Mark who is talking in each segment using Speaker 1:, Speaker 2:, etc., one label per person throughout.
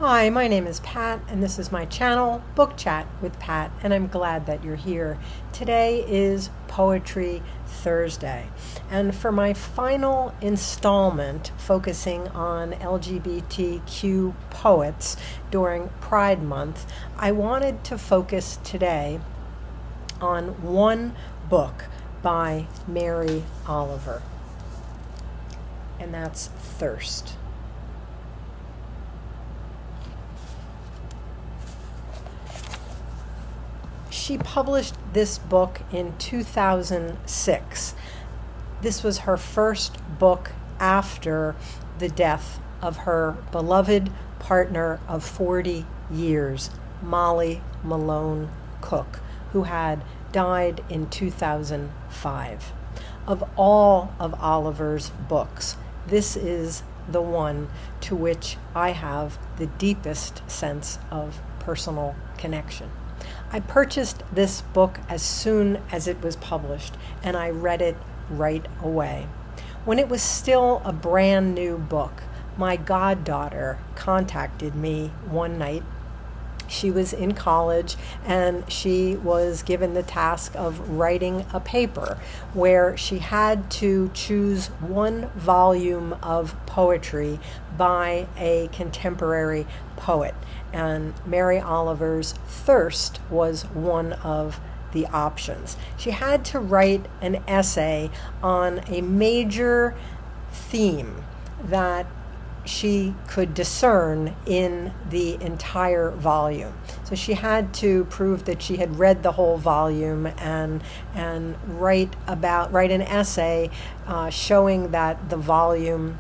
Speaker 1: Hi, my name is Pat, and this is my channel, Book Chat with Pat, and I'm glad that you're here. Today is Poetry Thursday, and for my final installment focusing on LGBTQ poets during Pride Month, I wanted to focus today on one book by Mary Oliver, and that's Thirst. She published this book in 2006. This was her first book after the death of her beloved partner of 40 years, Malone Cook, who had died in 2005. Of all of Oliver's books, this is the one to which I have the deepest sense of personal connection. I purchased this book as soon as it was published, and I read it right away. When it was still a brand new book, my goddaughter contacted me one night. She was in college, and she was given the task of writing a paper where she had to choose one volume of poetry by a contemporary poet. And Mary Oliver's Thirst was one of the options. She had to write an essay on a major theme that she could discern in the entire volume. So she had to prove that she had read the whole volume and write an essay showing that the volume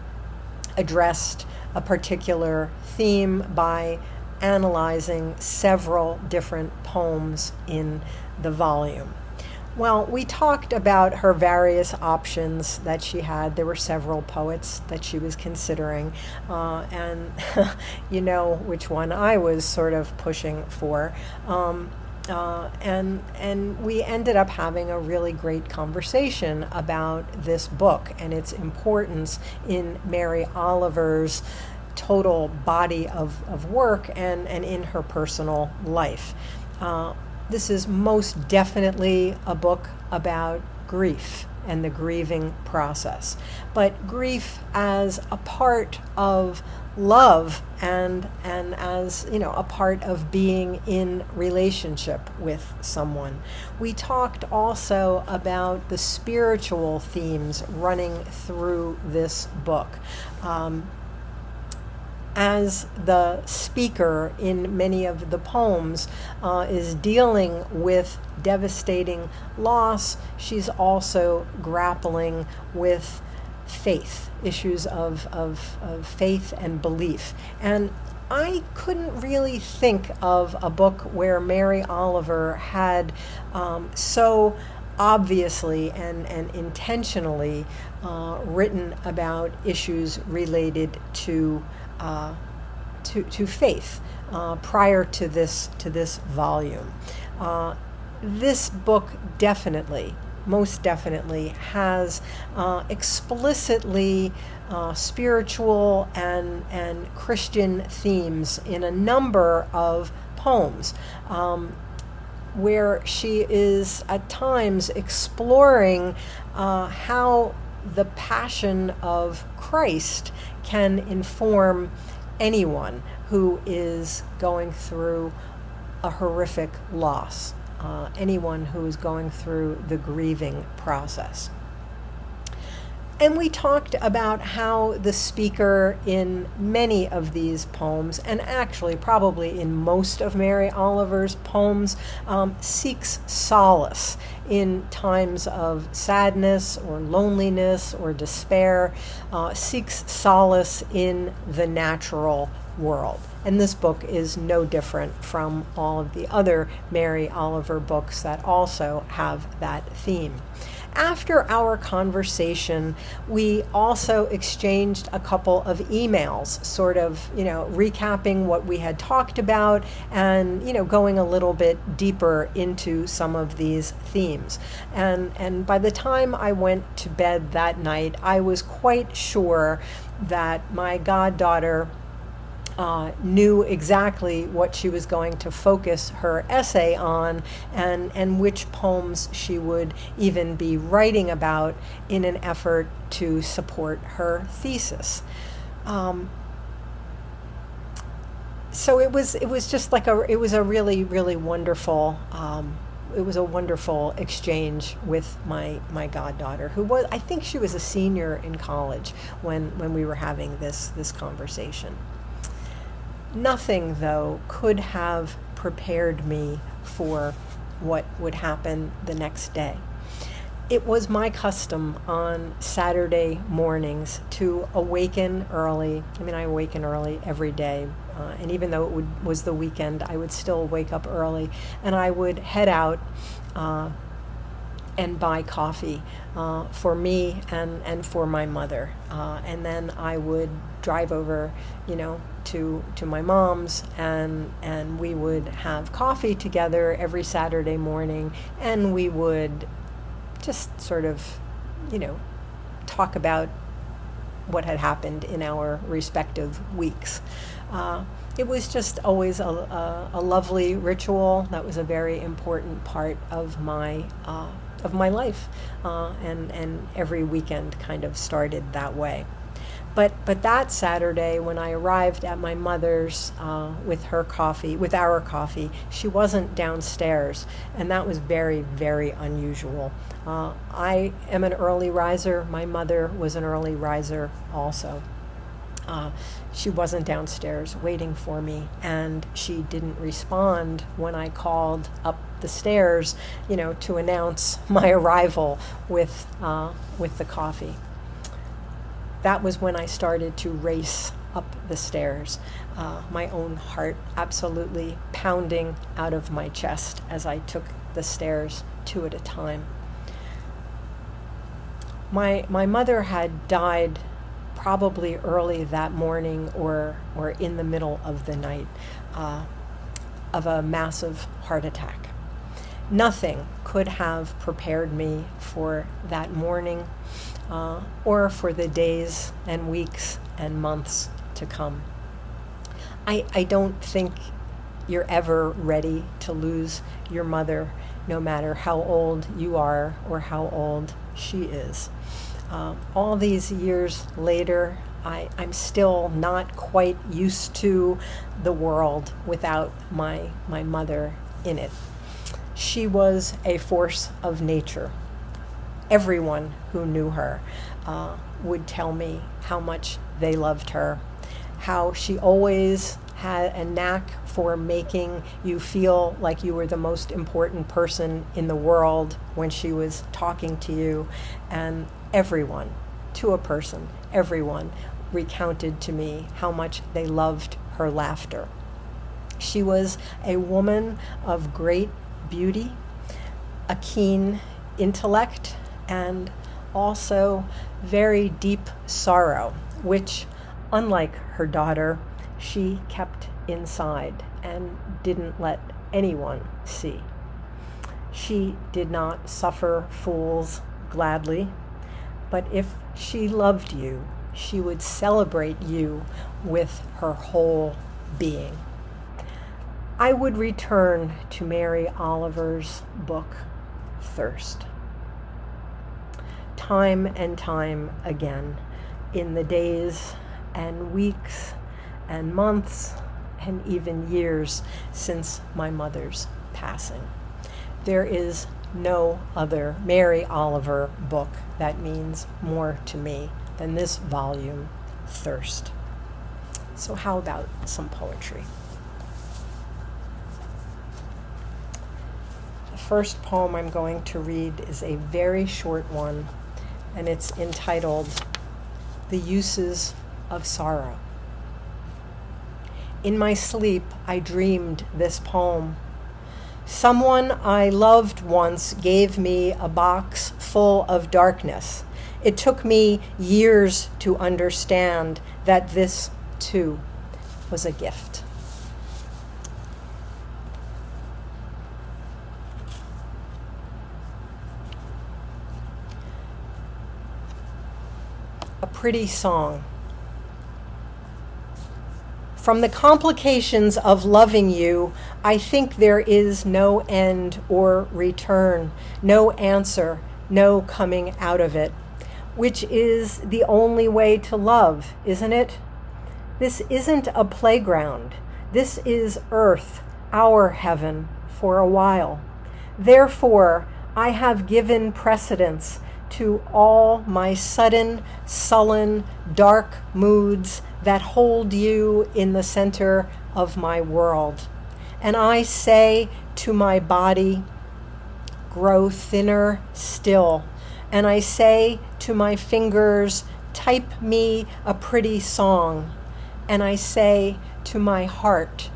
Speaker 1: addressed a particular theme by analyzing several different poems in the volume. Well, we talked about her various options that she had. There were several poets that she was considering, and you know which one I was sort of pushing for. And we ended up having a really great conversation about this book and its importance in Mary Oliver's total body of work and in her personal life. This is most definitely a book about grief and the grieving process, but grief as a part of love and as a part of being in relationship with someone. We talked also about the spiritual themes running through this book. As the speaker in many of the poems is dealing with devastating loss, she's also grappling with faith, issues of faith and belief. And I couldn't really think of a book where Mary Oliver had so obviously and intentionally written about issues related to faith prior to this volume. This book most definitely has explicitly spiritual and Christian themes in a number of poems, where she is at times exploring how the passion of Christ can inform anyone who is going through a horrific loss, anyone who is going through the grieving process. And we talked about how the speaker in many of these poems, and actually probably in most of Mary Oliver's poems, seeks solace in times of sadness or loneliness or despair, seeks solace in the natural world. And this book is no different from all of the other Mary Oliver books that also have that theme. After our conversation, we also exchanged a couple of emails, sort of, recapping what we had talked about and, going a little bit deeper into some of these themes. And by the time I went to bed that night, I was quite sure that my goddaughter knew exactly what she was going to focus her essay on, and which poems she would even be writing about in an effort to support her thesis. So it was just like it was a really, really wonderful it was a wonderful exchange with my goddaughter, who was, I think she was a senior in college when we were having this conversation. Nothing, though, could have prepared me for what would happen the next day. It was my custom on Saturday mornings to awaken early. I mean, I awaken early every day. And even though it was the weekend, I would still wake up early. And I would head out and buy coffee for me and for my mother. And then I would drive over, to my mom's, and we would have coffee together every Saturday morning, and we would just sort of, talk about what had happened in our respective weeks. It was just always a lovely ritual that was a very important part of my life, and every weekend kind of started that way. But that Saturday, when I arrived at my mother's with our coffee, she wasn't downstairs, and that was very, very unusual. I am an early riser. My mother was an early riser also. She wasn't downstairs waiting for me, and she didn't respond when I called up the stairs, to announce my arrival with the coffee. That was when I started to race up the stairs, my own heart absolutely pounding out of my chest as I took the stairs two at a time. My mother had died probably early that morning or in the middle of the night of a massive heart attack. Nothing could have prepared me for that morning or for the days and weeks and months to come. I don't think you're ever ready to lose your mother, no matter how old you are or how old she is. All these years later, I'm still not quite used to the world without my mother in it. She was a force of nature. Everyone who knew her would tell me how much they loved her, how she always had a knack for making you feel like you were the most important person in the world when she was talking to you. And everyone, to a person, everyone recounted to me how much they loved her laughter. She was a woman of great beauty, a keen intellect, and also very deep sorrow, which, unlike her daughter, she kept inside and didn't let anyone see. She did not suffer fools gladly, but if she loved you, she would celebrate you with her whole being. I would return to Mary Oliver's book, Thirst. Time and time again, in the days and weeks and months and even years since my mother's passing. There is no other Mary Oliver book that means more to me than this volume, Thirst. So how about some poetry? The first poem I'm going to read is a very short one, and it's entitled The Uses of Sorrow. In my sleep, I dreamed this poem. Someone I loved once gave me a box full of darkness. It took me years to understand that this, too, was a gift. A pretty song. From the complications of loving you, I think there is no end or return, no answer, no coming out of it, which is the only way to love, isn't it? This isn't a playground. This is earth, our heaven, for a while. Therefore, I have given precedence to all my sudden, sullen, dark moods that hold you in the center of my world. And I say to my body, grow thinner still. And I say to my fingers, type me a pretty song. And I say to my heart,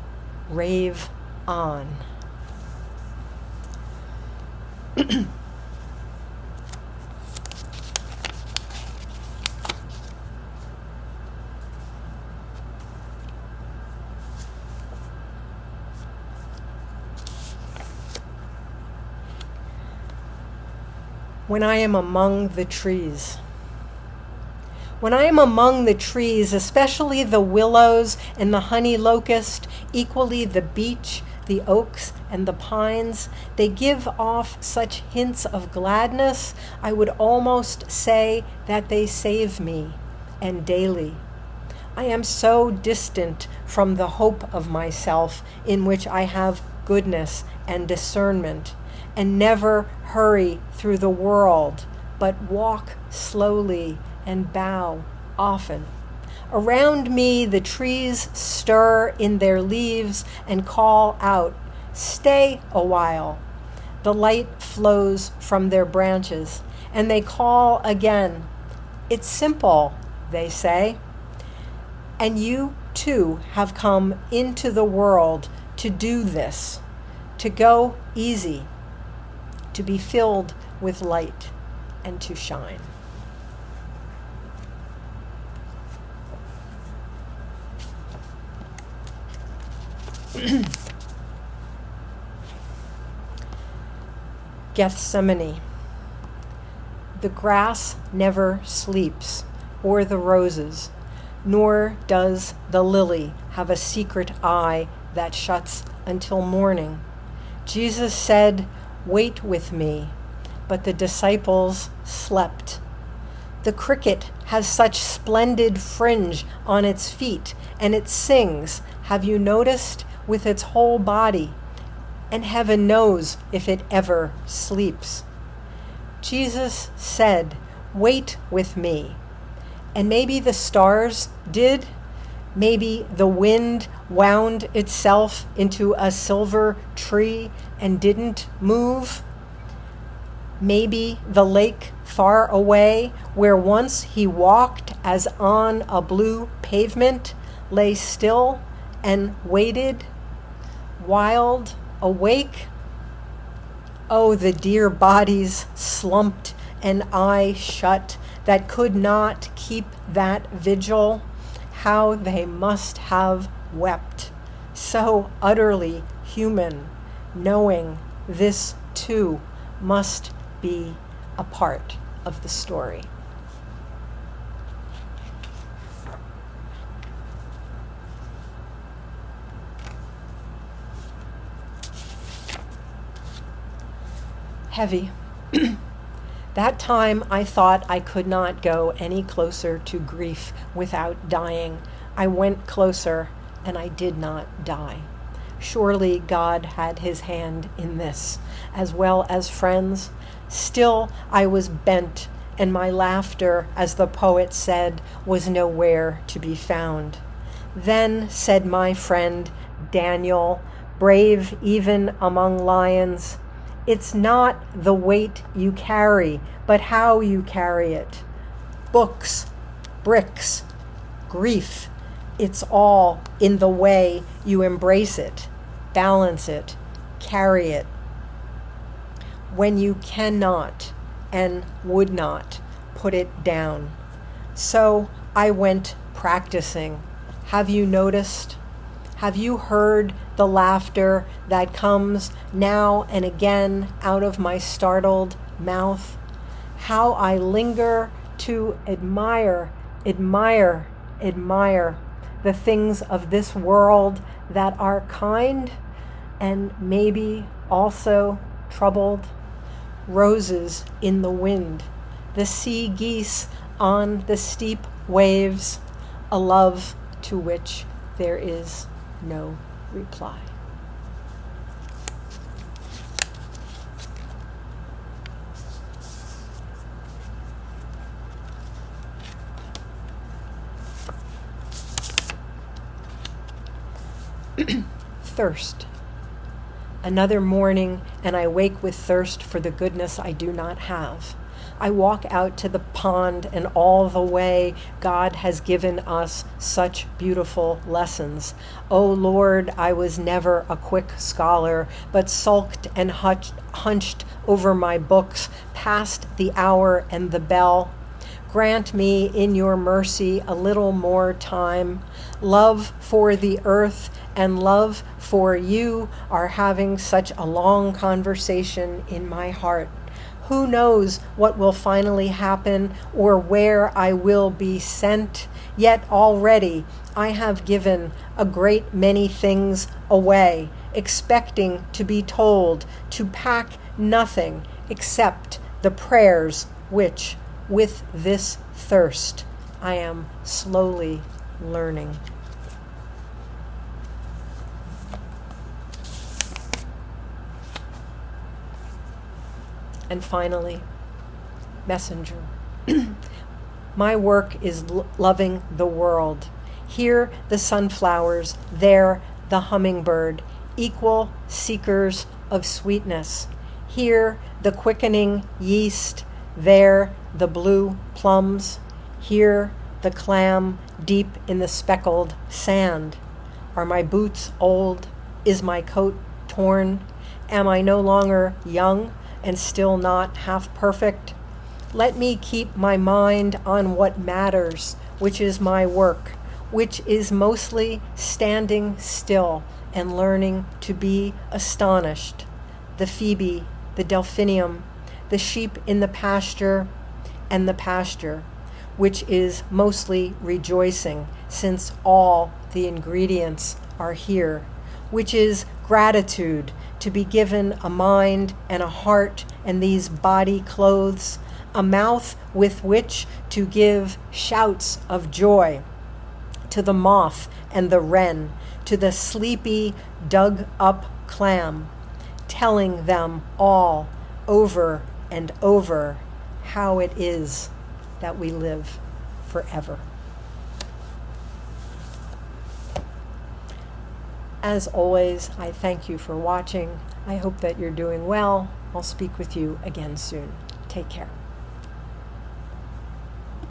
Speaker 1: rave on. When I am among the trees. When I am among the trees, especially the willows and the honey locust, equally the beech, the oaks, and the pines, they give off such hints of gladness, I would almost say that they save me, and daily. I am so distant from the hope of myself in which I have goodness and discernment, and never hurry through the world, but walk slowly and bow often. Around me the trees stir in their leaves and call out, stay a while. The light flows from their branches, and they call again. It's simple, they say. And you too have come into the world to do this, to go easy, to be filled with light, and to shine. Gesthemene. The grass never sleeps, or the roses, nor does the lily have a secret eye that shuts until morning. Jesus said, wait with me, but the disciples slept. The cricket has such splendid fringe on its feet, and it sings, have you noticed, with its whole body, and heaven knows if it ever sleeps. Jesus said, wait with me. And maybe the stars did. Maybe the wind wound itself into a silver tree and didn't move. Maybe the lake far away, where once he walked as on a blue pavement, lay still and waited, wild, awake. Oh, the dear bodies slumped and eyes shut that could not keep that vigil, how they must have wept, so utterly human, knowing this too must be a part of the story. Heavy. That time I thought I could not go any closer to grief without dying. I went closer, and I did not die. Surely God had his hand in this, as well as friends. Still I was bent, and my laughter, as the poet said, was nowhere to be found. Then said my friend Daniel, brave even among lions, it's not the weight you carry, but how you carry it. Books, bricks, grief, it's all in the way you embrace it, balance it, carry it. When you cannot and would not put it down. So I went practicing. Have you noticed? Have you heard the laughter that comes now and again out of my startled mouth? How I linger to admire the things of this world that are kind and maybe also troubled. Roses in the wind, the sea geese on the steep waves, a love to which there is no reply. Thirst. Another morning, and I wake with thirst for the goodness I do not have. I walk out to the pond, and all the way God has given us such beautiful lessons. Oh Lord, I was never a quick scholar, but sulked and hunched over my books past the hour and the bell. Grant me in your mercy a little more time. Love for the earth and love for you are having such a long conversation in my heart. Who knows what will finally happen or where I will be sent? Yet already I have given a great many things away, expecting to be told to pack nothing except the prayers which, with this thirst, I am slowly learning. And finally, messenger. My work is loving the world. Here the sunflowers, there the hummingbird, equal seekers of sweetness. Here the quickening yeast, there the blue plums. Here the clam deep in the speckled sand. Are my boots old? Is my coat torn? Am I no longer young and still not half perfect? Let me keep my mind on what matters, which is my work, which is mostly standing still and learning to be astonished. The phoebe, the delphinium, the sheep in the pasture, and the pasture, which is mostly rejoicing, since all the ingredients are here, which is gratitude, to be given a mind and a heart and these body clothes, a mouth with which to give shouts of joy to the moth and the wren, to the sleepy dug up clam, telling them all over and over how it is that we live forever. As always, I thank you for watching. I hope that you're doing well. I'll speak with you again soon. Take care.